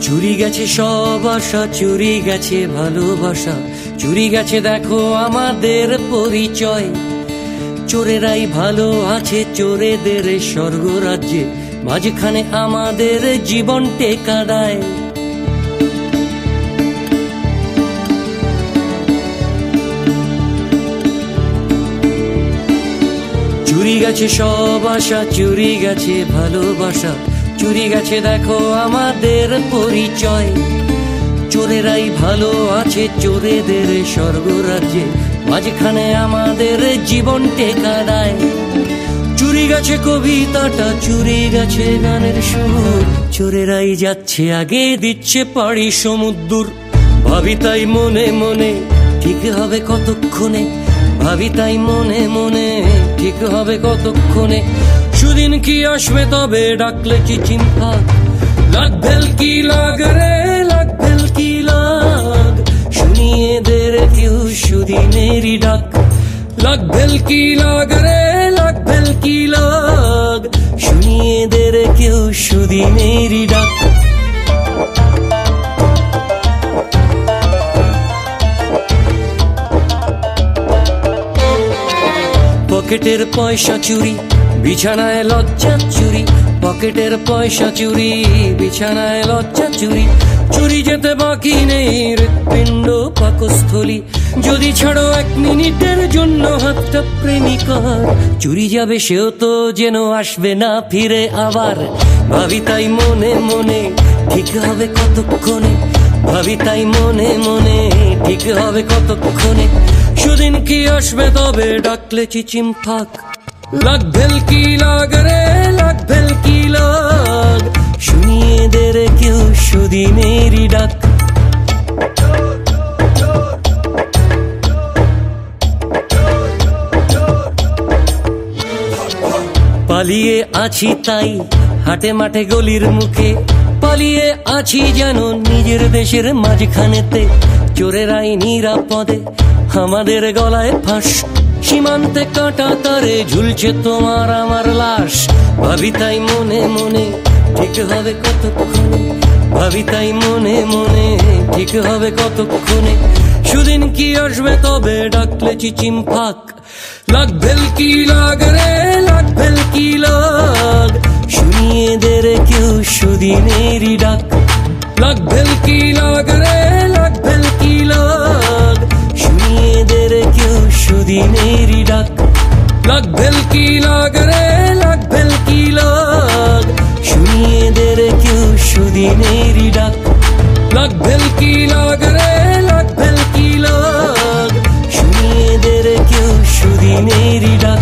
চুরি গেছে সব আশা, চুরি গেছে ভালোবাসা, চুরি গেছে দেখো আমাদের পরিচয়। চোরেরাই ভালো আছে চোরেদের স্বর্গরাজ্যে, মাঝখানে আমাদের জীবন টেকা দেয়। চুরি গেছে সব আশা, চুরি গেছে ভালোবাসা, চুরি গেছে দেখো আমাদের পরিচয়। চোরেরাই ভালো আছে চোরেদের স্বর্গরাজ্যে, মাঝখানে আমাদের জীবন টেকা দেয়। চুরি গেছে কবিতাটা, চুরি গেছে গানের সুর, চোরেরাই যাচ্ছে আগে দিচ্ছে পাড়ি সমুদ্র। ভাবি তাই মনে মনে ঠিক হবে কতক্ষণে, ভাবি তাই মনে মনে ঠিক হবে কতক্ষণে। সুদিন কি আসবে তবে ডাকলে চিচিম্পা, লাগ ভেলকি লাগ রে লাগ ভেলকি লাগ, শুনিয়ে এদের কেউ সুদিনেরই ডাক। লাগ ভেলকি লাগ রে লাগ ভেলকি লাগ, শুনিয়ে এদের কেউ সুদিনেরই ডাক। পকেটের পয়সা চুরি, বিছানায় লজ্জা চুরি, পকেটের পয়সা চুরি, বিছানায় লজ্জা চুরি। চুরি যেতে বাকি নেই হৃৎপিণ্ড পাকস্থলী, যদি ছাড়ো এক মিনিটের জন্য হাতটা প্রেমিকার। চুরি যাবে সেও তো যেন আসবে না ফিরে আবার, ভাবি তাই মনে মনে ঠিক হবে কতক্ষণে, ভাবি তাই মনে মনে ঠিক হবে কতক্ষণে। সুদিন কি আসবে তবে ডাকলে চিচিম থাক, লাগ ভেলকি লাগ রে লাগ ভেলকি লাগ, শুনিয়ে এদের কেউ সুদিনেরই ডাক। পালিয়ে আছি তাই হাটে মাঠে গলির মুখে, পালিয়ে আছি যেন নিজের দেশের মাঝখানেতে। চোরেরাই নিরাপদে আমাদের গলায় ফাঁস, সীমান্তে কাটা তারে ঝুলছে তোমার আমার লাশ। ভাবি তাই মনে মনে ঠিক হবে কতক্ষণে, ভাবি তাই মনে মনে ঠিক হবে কতক্ষণে। সুদিন কি আসবে তবে ডাকলে চিচিম ফাঁক, লাগ ভেলকি লাগ রে লাগ ভেলকি লাগ, শুনিয়ে এদের কেউ সুদিনেরই ডাক। লাগ ভেলকি লাগ রে লাগ ভেলকি লাগ, শুনিয়ে এদের কেউ সুদিনেরই ডাক। লাগ ভেলকি লাগ রে লাগ ভেলকি লাগ, শুনিয়ে এদের কেউ সুদিনেরই ডাক। লাগ ভেলকি লাগ রে লাগ ভেলকি লাগ, শুনিয়ে এদের কেউ সুদিনেরই ডাক।